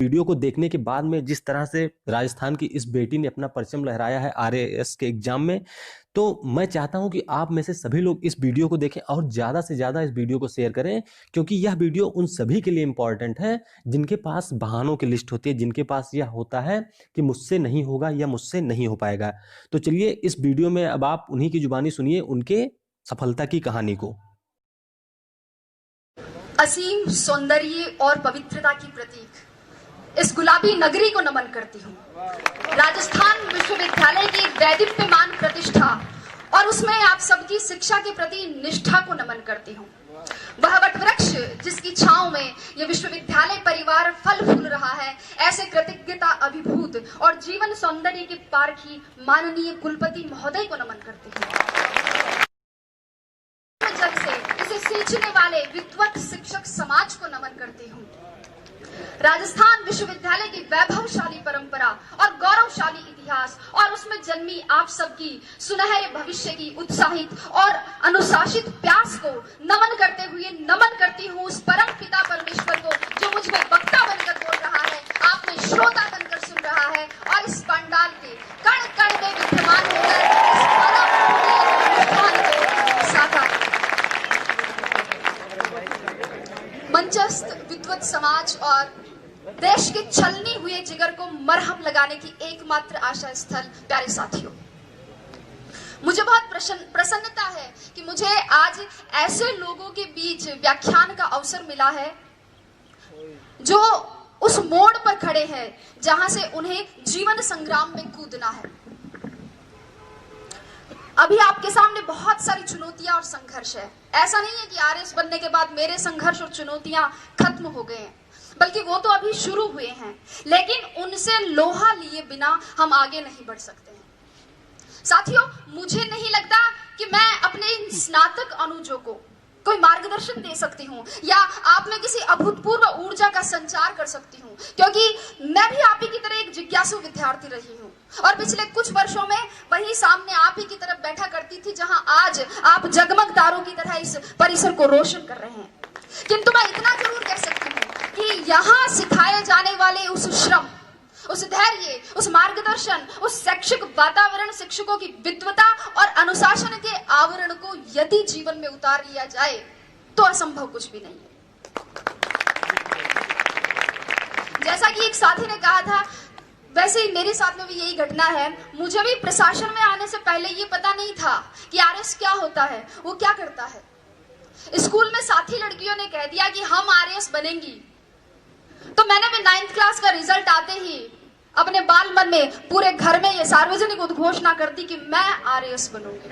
Video को देखने के बाद में जिस तरह से राजस्थान की इस बेटी ने अपना परचम लहराया है आरएएस के एग्जाम में, तो मैं चाहता हूं कि आप में से सभी लोग इस वीडियो को देखें और ज़्यादा से ज़्यादा इस वीडियो को शेयर करें, क्योंकि यह वीडियो उन सभी के लिए इम्पॉर्टेंट है जिनके पास बहानों की लिस्ट होती है, जिनके पास यह होता है कि मुझसे नहीं होगा या मुझसे नहीं हो पाएगा। तो चलिए इस वीडियो में अब आप उन्हीं की जुबानी सुनिए उनके सफलता की कहानी को। असीम सौंदर्य और पवित्रता की प्रतीक इस गुलाबी नगरी को नमन करती हूँ। राजस्थान विश्वविद्यालय की वैदिप्यमान प्रतिष्ठा और उसमें आप सबकी शिक्षा के प्रति निष्ठा को नमन करती हूँ। वह वटवृक्ष जिसकी छांव में यह विश्वविद्यालय परिवार फल फूल रहा है, ऐसे कृतज्ञता अभिभूत और जीवन सौंदर्य के पारखी माननीय कुलपति महोदय को नमन करती हूँ। जग से इसे सींचने वाले विद्वत शिक्षक समाज को नमन करती हूँ। राजस्थान विश्वविद्यालय की वैभवशाली परंपरा और गौरवशाली इतिहास और उसमें जन्मी आप सबकी सुनहरे भविष्य की उत्साहित और अनुशासित प्यास को नमन करते हुए नमन करती हूँ उस परम पिता परमेश्वर को जो मुझ में वक्ता बनकर बोल रहा है, आप में श्रोता बनकर सुन रहा है और इस पंडाल के कण कण में विद्यमान होकर इस परम अनुष्ठान को साकार मंचस्थ विद्वत समाज और देश के छलनी हुए जिगर को मरहम लगाने की एकमात्र आशा स्थल। प्यारे साथियों, मुझे बहुत प्रसन्नता है कि मुझे आज ऐसे लोगों के बीच व्याख्यान का अवसर मिला है जो उस मोड़ पर खड़े हैं जहां से उन्हें जीवन संग्राम में कूदना है। अभी आपके सामने बहुत सारी चुनौतियां और संघर्ष है। ऐसा नहीं है कि आरएस बनने के बाद मेरे संघर्ष और चुनौतियां खत्म हो गए हैं, बल्कि वो तो अभी शुरू हुए हैं, लेकिन उनसे लोहा लिए बिना हम आगे नहीं बढ़ सकते हैं। साथियों, मुझे नहीं लगता कि मैं अपने इन स्नातक अनुजों को कोई मार्गदर्शन दे सकती हूँ या आप में किसी अभूतपूर्व ऊर्जा का संचार कर सकती हूँ, क्योंकि मैं भी आप ही की तरह एक जिज्ञासु विद्यार्थी रही हूँ और पिछले कुछ वर्षों में वही सामने आप ही की तरफ बैठा करती थी जहां आज आप जगमग तारों की तरह इस परिसर को रोशन कर रहे हैं। किंतु मैं इतना जरूर कह सकती हूँ कि यहाँ सिखाए जाने वाले उस श्रम, उस धैर्य, उस मार्गदर्शन, उस शैक्षिक वातावरण, शिक्षकों की विद्वता और अनुशासन के आवरण को यदि जीवन में उतार लिया जाए तो असंभव कुछ भी नहीं है। जैसा कि एक साथी ने कहा था, वैसे ही मेरे साथ में भी यही घटना है। मुझे भी प्रशासन में आने से पहले ये पता नहीं था कि आरएस क्या होता है, वो क्या करता है। स्कूल में साथी लड़कियों ने कह दिया कि हम आरएस बनेंगी, तो मैंने भी 9th क्लास का रिजल्ट आते ही अपने बाल मन में पूरे घर में ये सार्वजनिक उद्घोषणा कर दी कि मैं आरएस बनूंगी।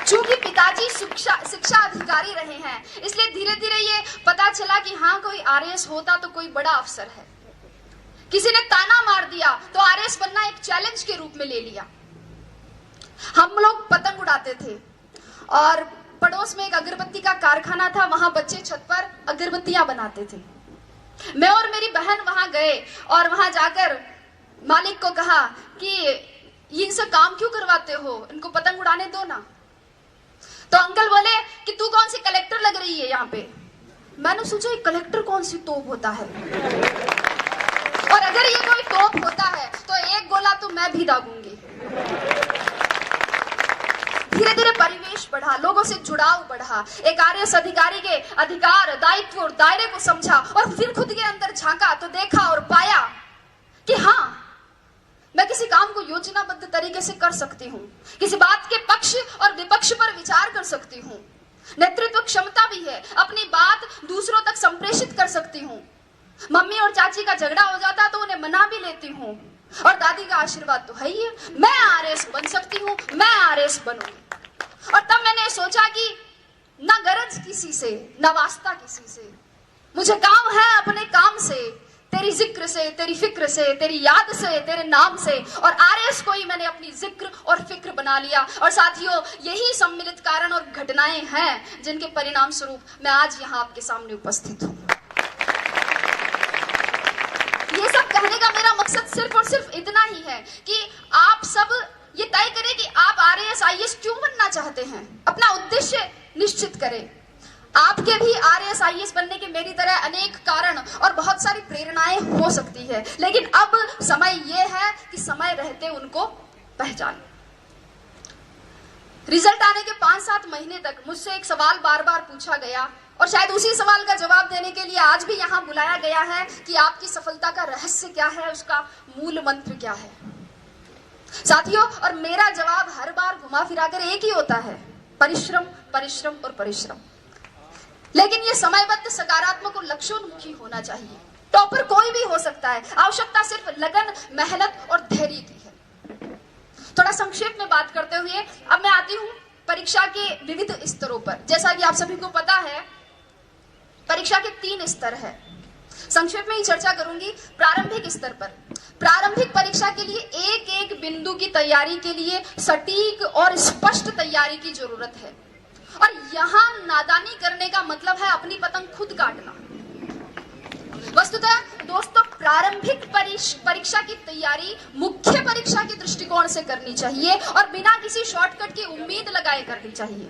चूंकि पिताजी शिक्षा अधिकारी रहे हैं, इसलिए धीरे धीरे ये पता चला कि हाँ, कोई आरएस होता तो कोई बड़ा अफसर है। किसी ने ताना मार दिया तो आरएस बनना एक चैलेंज के रूप में ले लिया। हम लोग पतंग उड़ाते थे और पड़ोस में एक अगरबत्ती का कारखाना था, वहां बच्चे छत पर अगरबत्तियां बनाते थे। मैं और मेरी बहन वहां गए और वहां जाकर मालिक को कहा कि इनसे काम क्यों करवाते हो, इनको पतंग उड़ाने दो ना। तो अंकल बोले कि तू कौन सी कलेक्टर लग रही है यहाँ पे। मैंने सोचा कलेक्टर कौन सी तोप होता है, और अगर ये कोई तोप होता है तो एक गोला तो मैं भी दागूंगी। धीरे धीरे परिवेश बढ़ा, लोगों से जुड़ाव बढ़ा, एक आरएस अधिकारी के अधिकार, दायित्व और दायरे को समझा और फिर खुद के अंदर झांका तो देखा और पाया कि हाँ, मैं किसी काम को योजनाबद्ध तरीके से कर सकती हूँ, किसी बात के पक्ष और विपक्ष पर विचार कर सकती हूँ, नेतृत्व क्षमता भी है, अपनी बात दूसरों तक संप्रेषित कर सकती हूँ। मम्मी और चाची का झगड़ा हो जाता तो उन्हें मना भी लेती हूँ, और दादी का आशीर्वाद तो है ही है। मैं आरएस बन सकती हूँ, मैं आरएस बनूंगी। और तब मैंने सोचा कि ना गरज किसी से, ना वास्ता किसी से, मुझे काम है अपने काम से, तेरी जिक्र से, तेरी फिक्र से, तेरी याद से, तेरे नाम से। और आरएस को ही मैंने अपनी जिक्र और फिक्र बना लिया। और साथियों, यही सम्मिलित कारण और घटनाएं हैं जिनके परिणाम स्वरूप मैं आज यहाँ आपके सामने उपस्थित हूँ। ये सब कहने का मेरा मकसद सिर्फ और सिर्फ इतना ही है कि आप सब ये तय करें कि आप आरएएस आईएएस क्यों बनना चाहते हैं, अपना उद्देश्य निश्चित करें। आपके भी आरएएस आईएएस बनने के मेरी तरह अनेक कारण और बहुत सारी प्रेरणाएं हो सकती है, लेकिन अब समय यह है कि समय रहते उनको पहचान। रिजल्ट आने के 5-7 महीने तक मुझसे एक सवाल बार बार पूछा गया और शायद उसी सवाल का जवाब देने के लिए आज भी यहाँ बुलाया गया है कि आपकी सफलता का रहस्य क्या है, उसका मूल मंत्र क्या है। साथियों, और मेरा जवाब हर बार घुमा फिराकर एक ही होता है, परिश्रम, परिश्रम और परिश्रम। लेकिन ये समयबद्ध, सकारात्मक और लक्ष्योन्मुखी होना चाहिए। टॉपर कोई भी हो सकता है, आवश्यकता सिर्फ लगन, मेहनत और धैर्य की है। थोड़ा संक्षेप में बात करते हुए अब मैं आती हूं परीक्षा के विविध स्तरों पर। जैसा कि आप सभी को पता है, परीक्षा के 3 स्तर है। संक्षेप में ही चर्चा करूंगी। प्रारंभिक स्तर पर, प्रारंभिक परीक्षा के लिए एक एक बिंदु की तैयारी के लिए सटीक और स्पष्ट तैयारी की जरूरत है। और यहां नादानी करने का मतलब है अपनी पतंग खुद काटना। वस्तुतः दोस्तों, प्रारंभिक परीक्षा की तैयारी मुख्य परीक्षा के दृष्टिकोण से करनी चाहिए और बिना किसी शॉर्टकट की उम्मीद लगाए करनी चाहिए।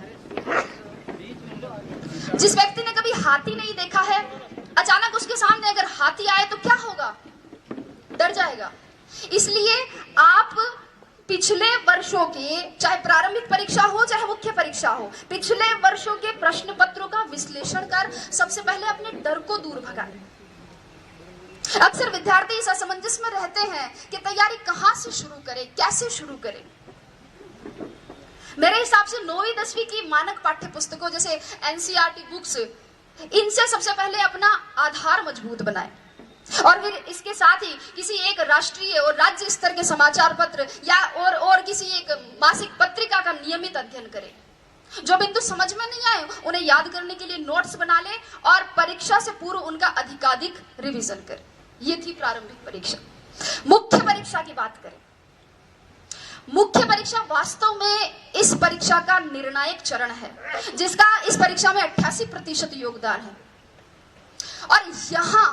जिस व्यक्ति ने कभी हाथी नहीं देखा है, अचानक उसके सामने अगर हाथी आए तो क्या होगा? डर जाएगा। इसलिए आप पिछले वर्षों के, चाहे प्रारंभिक परीक्षा हो चाहे मुख्य परीक्षा हो, पिछले वर्षों के प्रश्न पत्रों का विश्लेषण कर सबसे पहले अपने डर को दूर भगाएं। अक्सर विद्यार्थी इस असमंजस में रहते हैं कि तैयारी कहां से शुरू करें, कैसे शुरू करें। मेरे हिसाब से 9वीं 10वीं की मानक पाठ्य पुस्तकों जैसे एनसीईआरटी बुक्स, इनसे सबसे पहले अपना आधार मजबूत बनाएं और फिर इसके साथ ही किसी एक राष्ट्रीय और राज्य स्तर के समाचार पत्र या और किसी एक मासिक पत्रिका का नियमित अध्ययन करें। जो बिंदु समझ में नहीं आए उन्हें याद करने के लिए नोट्स बना लें और परीक्षा से पूर्व उनका अधिकाधिक रिवीजन करें। ये थी प्रारंभिक परीक्षा। मुख्य परीक्षा की बात करें। मुख्य परीक्षा वास्तव में इस परीक्षा का निर्णायक चरण है, जिसका इस परीक्षा में 88% योगदान है। और यहां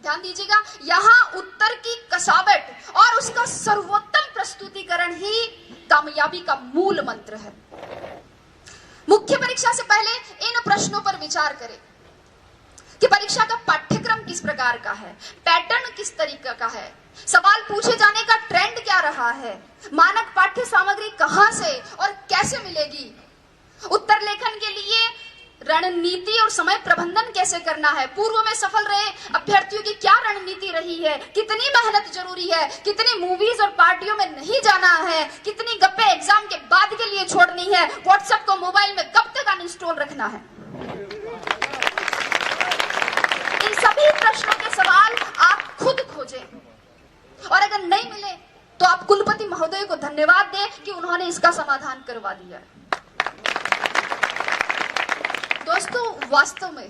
ध्यान दीजिएगा, यहां उत्तर की कसावट और उसका सर्वोत्तम प्रस्तुतिकरण ही कामयाबी का मूल मंत्र है। मुख्य परीक्षा से पहले इन प्रश्नों पर विचार करें कि परीक्षा का पाठ्यक्रम किस प्रकार का है, पैटर्न किस तरीके का है, सवाल पूछे जाने का ट्रेंड क्या रहा है, मानक पाठ्य सामग्री कहां से और कैसे मिलेगी, उत्तर लेखन के लिए रणनीति और समय प्रबंधन कैसे करना है, पूर्व में सफल रहे अभ्यर्थियों की क्या रणनीति रही है, कितनी मेहनत जरूरी है, कितनी मूवीज और पार्टियों में नहीं जाना है, कितनी गप्पे एग्जाम के बाद के लिए छोड़नी है, व्हाट्सएप को मोबाइल में कब तक अनइंस्टॉल रखना है। इन सभी प्रश्नों के सवाल आप खुद खोजें और अगर नहीं मिले तो आप कुलपति महोदय को धन्यवाद दें कि उन्होंने इसका समाधान करवा दिया। दोस्तों, वास्तव में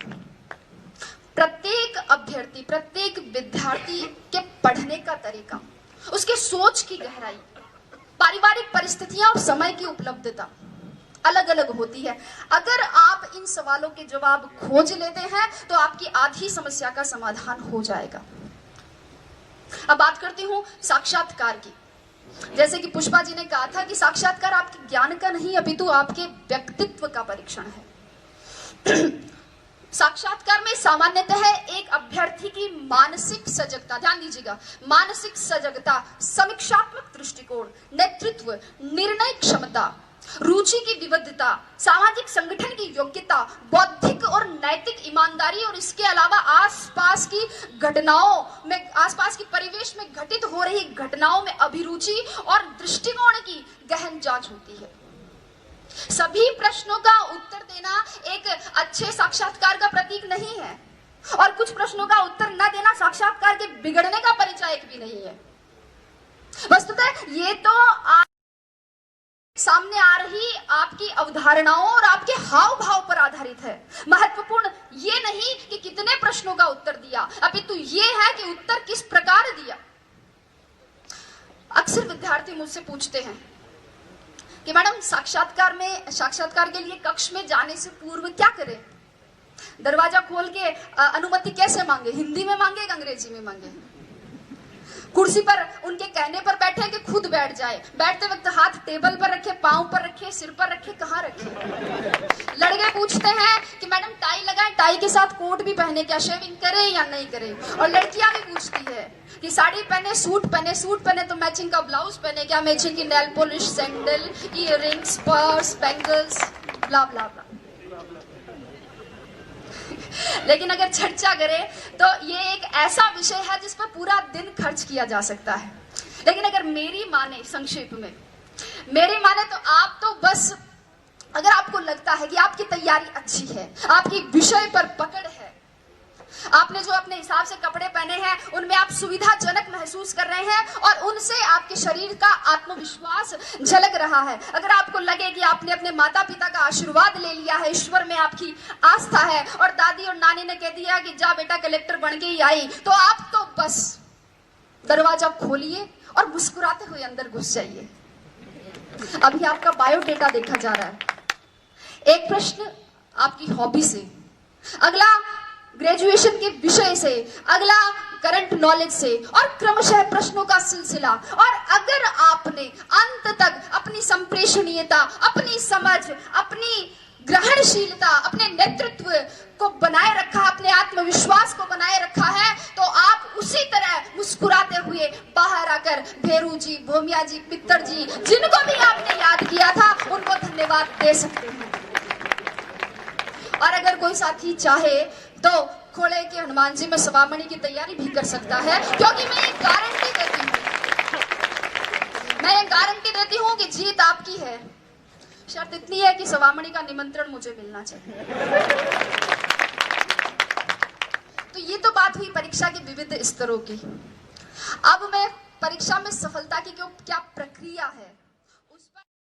प्रत्येक अभ्यर्थी, प्रत्येक विद्यार्थी के पढ़ने का तरीका, उसके सोच की गहराई, पारिवारिक परिस्थितियां और समय की उपलब्धता अलग अलग होती है। अगर आप इन सवालों के जवाब खोज लेते हैं तो आपकी आधी समस्या का समाधान हो जाएगा। अब बात करती हूं साक्षात्कार की। जैसे कि पुष्पा जी ने कहा था कि साक्षात्कार आपके ज्ञान का नहीं अपितु आपके व्यक्तित्व का परीक्षण है। साक्षात्कार में सामान्यतः एक अभ्यर्थी की मानसिक सजगता, ध्यान दीजिएगा, मानसिक सजगता, समीक्षात्मक दृष्टिकोण, नेतृत्व, निर्णय क्षमता, रुचि की विविधता, सामाजिक संगठन की योग्यता, बौद्धिक और नैतिक ईमानदारी और इसके अलावा आसपास की घटनाओं में, आसपास की परिवेश में घटित हो रही घटनाओं में अभिरुचि और दृष्टिकोण की गहन जांच होती है। सभी प्रश्नों का उत्तर देना एक अच्छे साक्षात्कार का प्रतीक नहीं है और कुछ प्रश्नों का उत्तर न देना साक्षात्कार के बिगड़ने का परिचायक भी नहीं है। वस्तुतः ये तो सामने आ रही आपकी अवधारणाओं और आपके हाव भाव पर आधारित है। महत्वपूर्ण ये नहीं कि कितने प्रश्नों का उत्तर दिया, अपितु ये है कि उत्तर किस प्रकार दिया। अक्सर विद्यार्थी मुझसे पूछते हैं कि मैडम साक्षात्कार के लिए कक्ष में जाने से पूर्व क्या करें, दरवाजा खोल के अनुमति कैसे मांगे, हिंदी में मांगे या अंग्रेजी में मांगे। कुर्सी पर उनके कहने पर बैठे कि खुद बैठ जाए, बैठते वक्त हाथ टेबल पर रखे, पांव पर रखे, सिर पर रखे, कहाँ रखे। लड़के पूछते हैं कि मैडम टाई लगाएं, टाई के साथ कोट भी पहने, क्या शेविंग करें या नहीं करें। और लड़कियां भी पूछती है कि साड़ी पहने, सूट पहने, सूट पहने तो मैचिंग का ब्लाउज पहने, क्या मैचिंग की nail polish, sandal, earrings, purse, bangles, blah blah blah. लेकिन अगर चर्चा करें तो ये एक ऐसा विषय है जिस पर पूरा दिन खर्च किया जा सकता है। लेकिन अगर मेरी माने, संक्षेप में मेरी माने, तो आप तो बस, अगर आपको लगता है कि आपकी तैयारी अच्छी है, आपकी विषय पर पकड़ है, आपने जो अपने हिसाब से कपड़े पहने हैं उनमें आप सुविधाजनक महसूस कर रहे हैं और उनसे आपके शरीर का आत्मविश्वास झलक रहा है, अगर आपको लगे कि आपने अपने माता पिता का आशीर्वाद ले लिया है, ईश्वर में आपकी आस्था है और दादी और नानी ने कह दिया कि जा बेटा कलेक्टर बन के ही आई, तो आप तो बस दरवाजा खोलिए और मुस्कुराते हुए अंदर घुस जाइए। अभी आपका बायोडेटा देखा जा रहा है। एक प्रश्न आपकी हॉबी से, अगला ग्रेजुएशन के विषय से, अगला करंट नॉलेज से और क्रमशः प्रश्नों का सिलसिला। और अगर आपने अंत तक अपनी संप्रेषणीयता, अपनी समझ, अपनी ग्रहणशीलता, अपने नेतृत्व को बनाए रखा, अपने आत्मविश्वास को बनाए रखा है, तो आप उसी तरह मुस्कुराते हुए बाहर आकर भेरू जी, भोमिया जी, पित्तर जी, जिनको भी आपने याद किया था, उनको धन्यवाद दे सकते हैं। और अगर कोई साथी चाहे तो खोड़े के हनुमान जी में सवामणि की तैयारी भी कर सकता है, क्योंकि मैं ये गारंटी देती हूँ कि जीत आपकी है। शर्त इतनी है कि सवामणि का निमंत्रण मुझे मिलना चाहिए। तो ये तो बात हुई परीक्षा के विविध स्तरों की। अब मैं परीक्षा में सफलता की क्या प्रक्रिया है